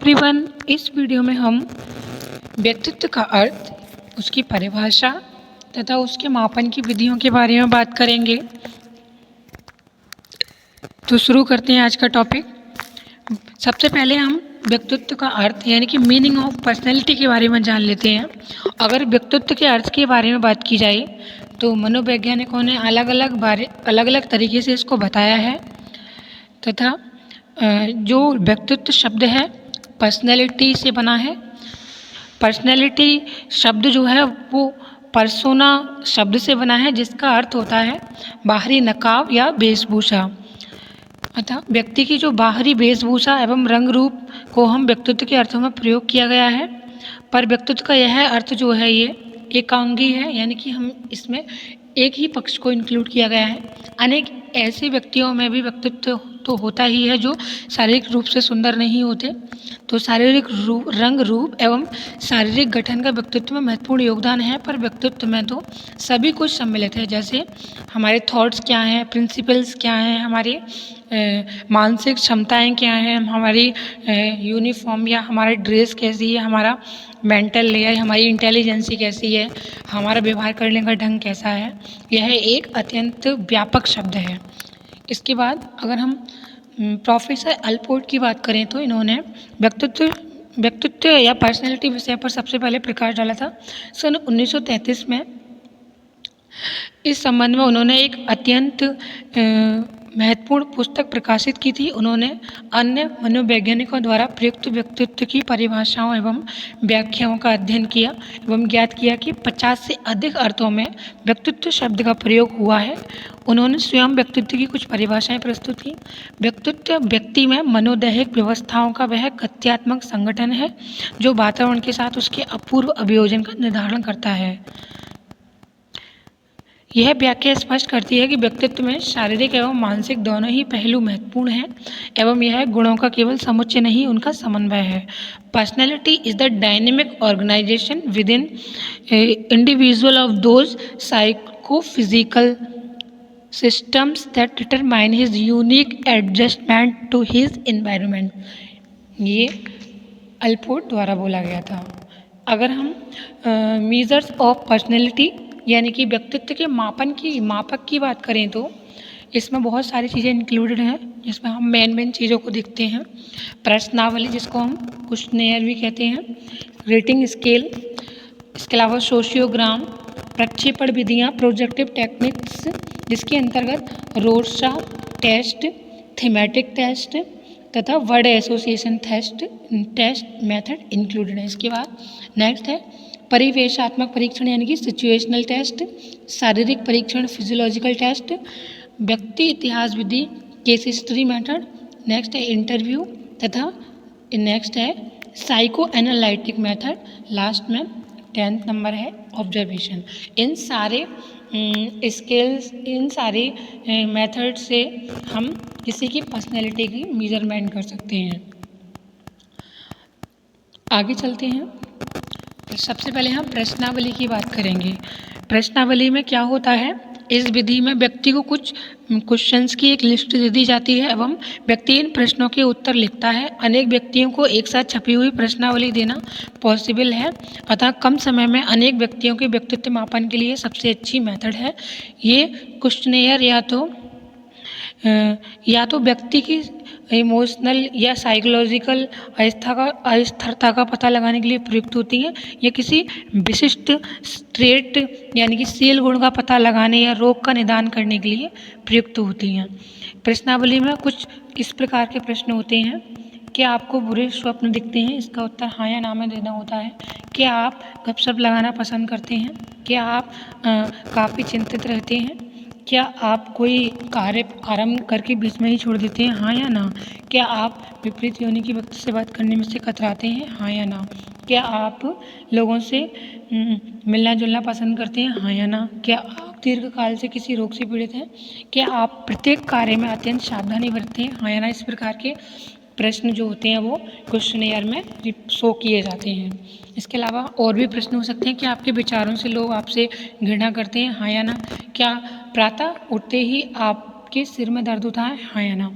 Everyone, इस video में हम व्यक्तित्व का अर्थ, उसकी परिभाषा तथा उसके मापन की विधियों के बारे में बात करेंगे। तो शुरू करते हैं आज का टॉपिक। सबसे पहले हम व्यक्तित्व का अर्थ यानी कि मीनिंग ऑफ पर्सनैलिटी के बारे में जान लेते हैं। अगर व्यक्तित्व के अर्थ के बारे में बात की जाए तो मनोवैज्ञानिकों ने अलग अलग तरीके से इसको बताया है तथा जो व्यक्तित्व शब्द है पर्सनैलिटी से बना है। पर्सनैलिटी शब्द जो है वो पर्सोना शब्द से बना है, जिसका अर्थ होता है बाहरी नकाब या वेशभूषा। अतः व्यक्ति की जो बाहरी वेशभूषा एवं रंग रूप को हम व्यक्तित्व के अर्थों में प्रयोग किया गया है। पर व्यक्तित्व का यह अर्थ जो है ये एकांगी है, यानी कि हम इसमें एक ही पक्ष को इंक्लूड किया गया है। अनेक ऐसे व्यक्तियों में भी व्यक्तित्व तो होता ही है जो शारीरिक रूप से सुंदर नहीं होते, तो शारीरिक रंग रूप एवं शारीरिक गठन का व्यक्तित्व में महत्वपूर्ण योगदान है। पर व्यक्तित्व में तो सभी कुछ सम्मिलित है, जैसे हमारे थॉट्स क्या हैं, प्रिंसिपल्स क्या हैं, हमारे मानसिक क्षमताएं क्या हैं, हमारी यूनिफॉर्म या हमारी ड्रेस कैसी है, हमारा मेंटल लेयर, हमारी इंटेलिजेंसी कैसी है, हमारा व्यवहार करने का ढंग कैसा है। यह एक अत्यंत व्यापक शब्द है। इसके बाद अगर हम प्रोफेसर अल्पोर्ट की बात करें तो इन्होंने व्यक्तित्व या पर्सनैलिटी विषय पर सबसे पहले प्रकाश डाला था सन 1933 में। इस संबंध में उन्होंने एक अत्यंत महत्वपूर्ण पुस्तक प्रकाशित की थी। उन्होंने अन्य मनोवैज्ञानिकों द्वारा प्रयुक्त व्यक्तित्व की परिभाषाओं एवं व्याख्याओं का अध्ययन किया एवं ज्ञात किया कि 50 से अधिक अर्थों में व्यक्तित्व शब्द का प्रयोग हुआ है। उन्होंने स्वयं व्यक्तित्व की कुछ परिभाषाएं प्रस्तुत की। व्यक्तित्व व्यक्ति में मनोदैहिक व्यवस्थाओं का वह गत्यात्मक संगठन है जो वातावरण के साथ उसके अपूर्व अभियोजन का निर्धारण करता है। यह व्याख्या स्पष्ट करती है कि व्यक्तित्व में शारीरिक एवं मानसिक दोनों ही पहलू महत्वपूर्ण हैं एवं यह गुणों का केवल समुच्चय नहीं, उनका समन्वय है। Personality is the dynamic organisation within individual of those psychophysical systems that determine his unique adjustment to his environment। ये अल्पोर्ट द्वारा बोला गया था। अगर हम मेजर्स ऑफ पर्सनैलिटी यानी कि व्यक्तित्व के मापक की बात करें तो इसमें बहुत सारी चीज़ें इंक्लूडेड हैं, जिसमें हम मेन चीज़ों को देखते हैं। प्रश्नावली, जिसको हम क्वेश्चनेयर भी कहते हैं, रेटिंग स्केल, इसके अलावा सोशियोग्राम, प्रक्षेपण विधियाँ, प्रोजेक्टिव टेक्निक्स, जिसके अंतर्गत रोर्सचाक टेस्ट, थीमेटिक टेस्ट तथा word association test method included है। इसके बाद नेक्स्ट है परिवेशात्मक परीक्षण यानी कि सिचुएशनल टेस्ट, शारीरिक परीक्षण फिजियोलॉजिकल टेस्ट, व्यक्ति इतिहास विधि केस हिस्ट्री मेथड, नेक्स्ट है इंटरव्यू तथा नेक्स्ट है साइको एनालिटिक मेथड, लास्ट में 10th नंबर है ऑब्जर्वेशन। इन सारे स्किल्स, इन सारे मेथड से हम किसी की पर्सनैलिटी की मेजरमेंट कर सकते हैं। आगे चलते हैं। तो सबसे पहले हम प्रश्नावली की बात करेंगे। प्रश्नावली में क्या होता है, इस विधि में व्यक्ति को कुछ क्वेश्चंस की एक लिस्ट दे दी जाती है एवं व्यक्ति इन प्रश्नों के उत्तर लिखता है। अनेक व्यक्तियों को एक साथ छपी हुई प्रश्नावली देना पॉसिबल है, अतः कम समय में अनेक व्यक्तियों के व्यक्तित्व मापन के लिए सबसे अच्छी मेथड है। ये क्वेश्चनेयर या तो व्यक्ति की इमोशनल या साइकोलॉजिकल अस्थिरता का पता लगाने के लिए प्रयुक्त होती हैं, या किसी विशिष्ट ट्रेट यानी कि शील गुण का पता लगाने या रोग का निदान करने के लिए प्रयुक्त होती हैं। प्रश्नावली में कुछ इस प्रकार के प्रश्न होते हैं। क्या आपको बुरे स्वप्न दिखते हैं? इसका उत्तर हाँ या ना में देना होता है। क्या आप गपशप लगाना पसंद करते हैं? क्या आप काफ़ी चिंतित रहते हैं? क्या आप कोई कार्य आरंभ करके बीच में ही छोड़ देते हैं? हाँ या ना। क्या आप विपरीत योनि के व्यक्ति से बात करने में से कतराते हैं? हाँ या ना। क्या आप लोगों से मिलना जुलना पसंद करते हैं? हाँ या ना। क्या आप दीर्घकाल से किसी रोग से पीड़ित हैं? क्या आप प्रत्येक कार्य में अत्यंत सावधानी बरतते हैं? हाँ या ना। इस प्रकार के प्रश्न जो होते हैं वो क्वेश्चनेयर में शो किए जाते हैं। इसके अलावा और भी प्रश्न हो सकते हैं कि आपके विचारों से लोग आपसे घृणा करते हैं? हाँ या ना। क्या प्रातः उठते ही आप आपके सिर में दर्द होता है, हाँ या ना।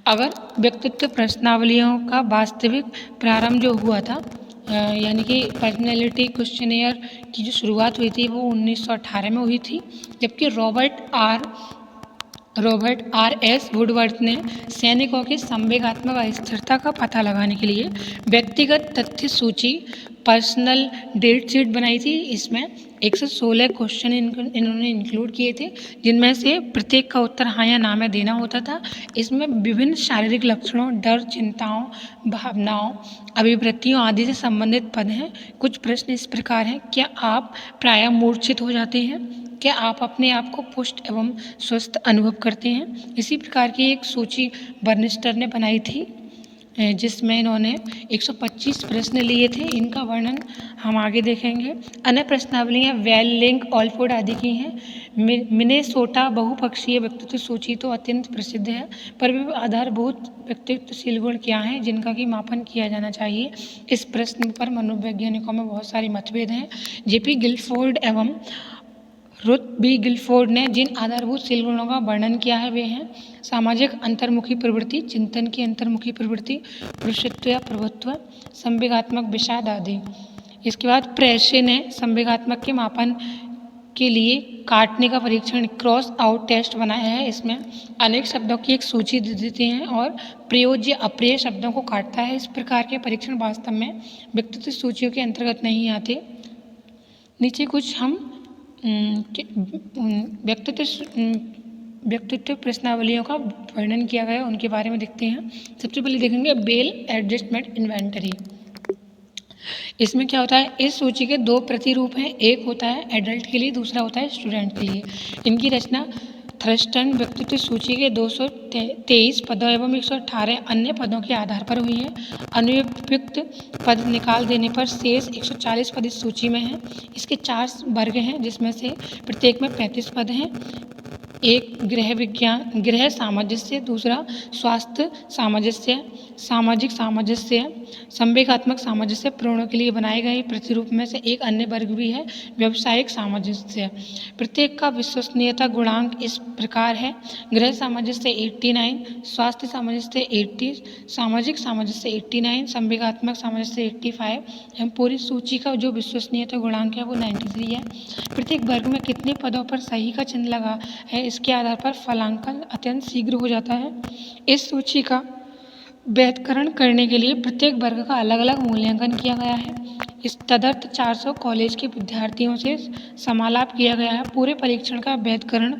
अगर व्यक्तित्व प्रश्नावलियों का वास्तविक प्रारंभ जो हुआ था, यानी कि पर्सनैलिटी क्वेश्चनेयर की जो शुरुआत हुई थी वो 1918 में हुई थी, जबकि रॉबर्ट आर एस वुडवर्थ ने सैनिकों की संवेगात्मक अस्थिरता का पता लगाने के लिए व्यक्तिगत तथ्य सूची पर्सनल डेट शीट बनाई थी। इसमें 116 क्वेश्चन इन्होंने इंक्लूड किए थे, जिनमें से प्रत्येक का उत्तर हाँ या ना में देना होता था। इसमें विभिन्न शारीरिक लक्षणों, डर, चिंताओं, भावनाओं, अभिवृत्तियों आदि से संबंधित पद हैं। कुछ प्रश्न इस प्रकार हैं: क्या आप प्रायः मूर्छित हो जाते हैं? क्या आप अपने आप को पुष्ट एवं स्वस्थ अनुभव करते हैं? इसी प्रकार की एक सूची बर्निस्टर ने बनाई थी, जिसमें इन्होंने 125 प्रश्न लिए थे। इनका वर्णन हम आगे देखेंगे। अन्य प्रश्नावलियाँ वेल, लिंक, ऑलफोर्ड आदि की हैं। मिनेसोटा बहुपक्षीय व्यक्तित्व सूची तो अत्यंत प्रसिद्ध है, पर भी आधारभूत व्यक्तित्वशील गुण क्या हैं जिनका कि मापन किया जाना चाहिए? इस प्रश्न पर मनोवैज्ञानिकों में बहुत सारी मतभेद हैं। जेपी गिलफोर्ड एवं रुथ बी गिलफोर्ड ने जिन आधारभूत शील गुणों का वर्णन किया है वे हैं: सामाजिक अंतर्मुखी प्रवृत्ति, चिंतन की अंतर्मुखी प्रवृत्ति, पुरुषत्व या प्रभुत्व, संवेगात्मक विषाद आदि। इसके बाद प्रेशे ने संवेगात्मक के मापन के लिए काटने का परीक्षण क्रॉस आउट टेस्ट बनाया है। इसमें अनेक शब्दों की एक सूची दे देते हैं और प्रयोज्य अप्रिय शब्दों को काटता है। इस प्रकार के परीक्षण वास्तव में व्यक्तित्व सूचियों के अंतर्गत नहीं आते। नीचे कुछ हम व्यक्तित्व प्रश्नावलियों का वर्णन किया गया है, उनके बारे में देखते हैं। सबसे पहले देखेंगे बेल एडजस्टमेंट इन्वेंटरी। इसमें क्या होता है, इस सूची के दो प्रतिरूप हैं, एक होता है एडल्ट के लिए, दूसरा होता है स्टूडेंट के लिए। इनकी रचना थर्स्टन व्यक्तित्व सूची के 223 पदों एवं 118 अन्य पदों के आधार पर हुई है। अनुपयुक्त पद निकाल देने पर शेष 140 पद इस सूची में हैं। इसके 4 वर्ग हैं, जिसमें से प्रत्येक में 35 पद हैं। एक गृह सामंजस्य, दूसरा स्वास्थ्य सामंजस्य, सामाजिक सामंजस्य, संवेगात्मक सामंजस्य। प्रणों के लिए बनाए गए प्रतिरूप में से एक अन्य वर्ग भी है, व्यावसायिक सामंजस्य। प्रत्येक का विश्वसनीयता गुणांक इस प्रकार है: गृह सामंजस्य 89, स्वास्थ्य सामंजस्य 80, सामाजिक सामंजस्य 89, संवेगात्मक सामंजस्य 85 एवं पूरी सूची का जो विश्वसनीयता गुणांक है वो 93 है। प्रत्येक वर्ग में कितने पदों पर सही का चिन्ह लगा है, इसके आधार पर फलांकन अत्यंत शीघ्र हो जाता है। इस सूची का वैधकरण करने के लिए प्रत्येक वर्ग का अलग अलग मूल्यांकन किया गया है। इस तदर्थ 400 कॉलेज के विद्यार्थियों से समालाप किया गया है। पूरे परीक्षण का वैधकरण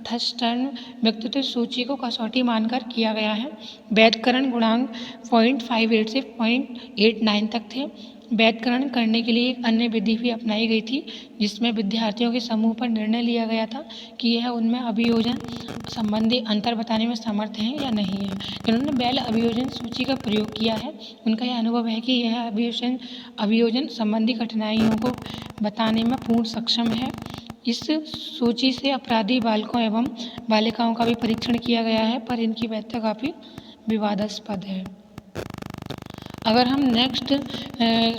थर्स्टन व्यक्तित्व सूची को कसौटी मानकर किया गया है। वैधकरण गुणांक 0.58 से 0.89 तक थे। वैधकरण करने के लिए एक अन्य विधि भी अपनाई गई थी, जिसमें विद्यार्थियों के समूह पर निर्णय लिया गया था कि यह उनमें अभियोजन संबंधी अंतर बताने में समर्थ हैं या नहीं है। जिन्होंने बेल अभियोजन सूची का प्रयोग किया है, उनका यह अनुभव है कि यह अभियोजन संबंधी कठिनाइयों को बताने में पूर्ण सक्षम है। इस सूची से अपराधी बालकों एवं बालिकाओं का भी परीक्षण किया गया है, पर इनकी वैधता काफ़ी विवादास्पद है। अगर हम नेक्स्ट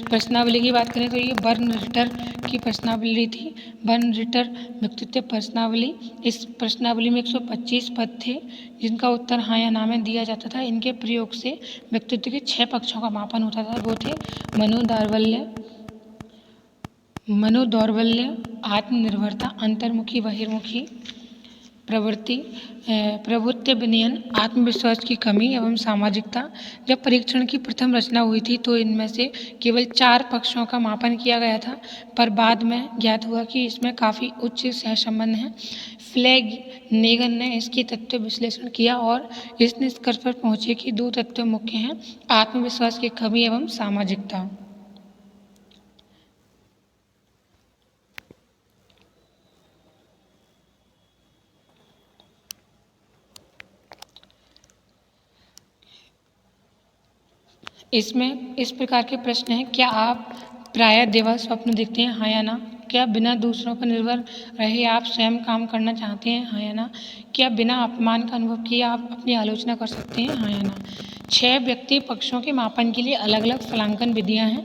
प्रश्नावली की बात करें तो ये बर्न रिटर की प्रश्नावली थी। बर्न रिटर व्यक्तित्व प्रश्नावली। इस प्रश्नावली में 125 पद थे, जिनका उत्तर हाँ या ना में दिया जाता था। इनके प्रयोग से व्यक्तित्व के 6 पक्षों का मापन होता था। वो थे मनोदौर्बल्य, आत्मनिर्भरता, अंतर्मुखी बहिर्मुखी प्रवृत्ति, प्रभुत्व विनयन, आत्मविश्वास की कमी एवं सामाजिकता। जब परीक्षण की प्रथम रचना हुई थी तो इनमें से केवल 4 पक्षों का मापन किया गया था, पर बाद में ज्ञात हुआ कि इसमें काफ़ी उच्च सहसंबंध हैं। फ्लैगनेगन ने इसकी तत्व विश्लेषण किया और इस निष्कर्ष पर पहुंचे कि 2 तत्व मुख्य हैं: आत्मविश्वास की कमी एवं सामाजिकता। इसमें इस प्रकार के प्रश्न हैं: क्या आप प्रायः दिवा स्वप्न देखते हैं, हाँ या ना? क्या बिना दूसरों पर निर्भर रहे आप स्वयं काम करना चाहते हैं, हाँ या ना? क्या बिना अपमान का अनुभव किए आप अपनी आलोचना कर सकते हैं, हाँ या ना? 6 व्यक्ति पक्षों के मापन के लिए अलग अलग फलांकन विधियां हैं।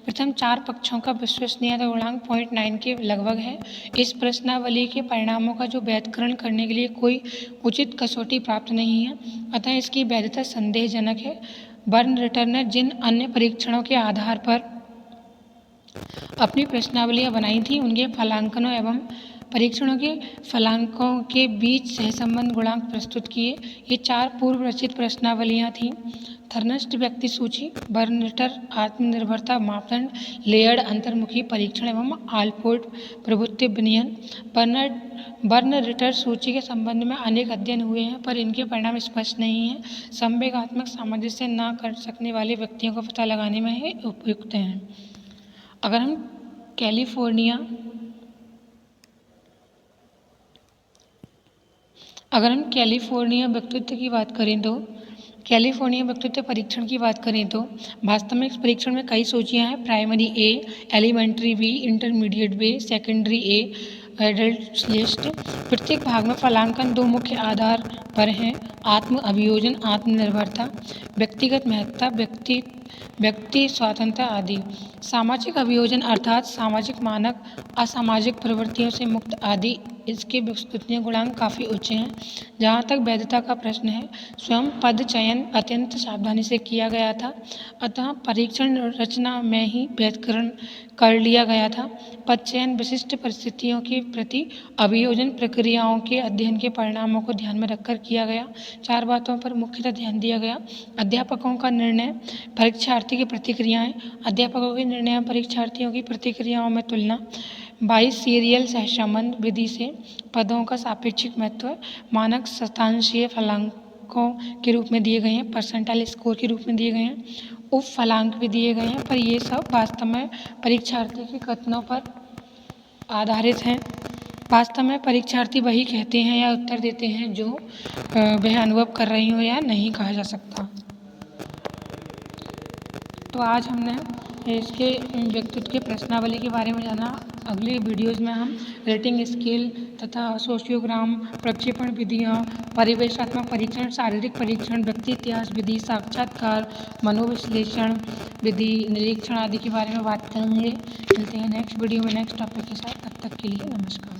प्रथम 4 पक्षों का विश्वसनीयता गुणांक 0.9 के लगभग है। इस प्रश्नावली के परिणामों का जो वैधकरण करने के लिए कोई उचित कसौटी प्राप्त नहीं है, अतः इसकी वैधता संदेहजनक है। बर्न रिटर ने जिन अन्य परीक्षणों के आधार पर अपनी प्रश्नावलियां बनाई थी, उनके फलांकनों एवं परीक्षणों के फलांकों के बीच सहसंबंध गुणांक प्रस्तुत किए। ये 4 पूर्व रचित प्रश्नावलियां थीं। थर्नस्ट व्यक्ति सूची, बर्न रिटर आत्मनिर्भरता मापदंड, लेयर्ड अंतर्मुखी परीक्षण एवं आलपोर्ट प्रभुत्व विनयन। बर्न रिटर सूची के संबंध में अनेक अध्ययन हुए हैं, पर इनके परिणाम स्पष्ट नहीं हैं। संवेगात्मक सामंजस्य न कर सकने वाले व्यक्तियों का पता लगाने में ये उपयुक्त हैं। अगर हम कैलिफोर्निया व्यक्तित्व की बात करें तो कैलिफोर्निया व्यक्तित्व परीक्षण की बात करें तो वास्तव में इस परीक्षण में कई सूचियां हैं। Primary A, elementary B, intermediate B, secondary A, adult list. प्रत्येक भाग में फलांकन 2 मुख्य आधार पर हैं: आत्म अभियोजन, आत्मनिर्भरता, व्यक्तिगत महत्ता, व्यक्ति स्वातंत्रता आदि। सामाजिक अभियोजन अर्थात सामाजिक मानक, असामाजिक प्रवृत्तियों से मुक्त आदि। इसके विश्वसनीय गुणांक काफ़ी उच्च हैं। जहाँ तक वैधता का प्रश्न है, स्वयं पद चयन अत्यंत सावधानी से किया गया था, अतः परीक्षण रचना में ही वैधकरण कर लिया गया था। पद चयन विशिष्ट परिस्थितियों के प्रति अभियोजन प्रक्रियाओं के अध्ययन के परिणामों को ध्यान में रखकर किया गया। 4 बातों पर मुख्यतः ध्यान दिया गया: अध्यापकों का निर्णय, परीक्षार्थी की प्रतिक्रियाएं, अध्यापकों के निर्णय परीक्षार्थियों की प्रतिक्रियाओं में तुलना, बाइसीरियल सहसंबंध विधि से पदों का सापेक्षिक महत्व, मानक शतांशीय फलांकों के रूप में दिए गए हैं, परसेंटाइल स्कोर के रूप में दिए गए हैं, उप फलांक भी दिए गए हैं, पर ये सब वास्तव में परीक्षार्थी के कथनों पर आधारित हैं। वास्तव में परीक्षार्थी वही कहते हैं या उत्तर देते हैं जो वह अनुभव कर रही हो या नहीं कहा जा सकता। तो आज हमने इसके व्यक्तित्व के प्रश्नावली के बारे में जाना। अगले वीडियोज़ में हम रेटिंग स्केल तथा सोशियोग्राम, प्रक्षेपण विधियाँ, परिवेशात्मक परीक्षण, शारीरिक परीक्षण, व्यक्ति इतिहास विधि, साक्षात्कार, मनोविश्लेषण विधि, निरीक्षण आदि के बारे में बात करेंगे। मिलते हैं नेक्स्ट वीडियो में नेक्स्ट टॉपिक के साथ। तब तक के लिए नमस्कार।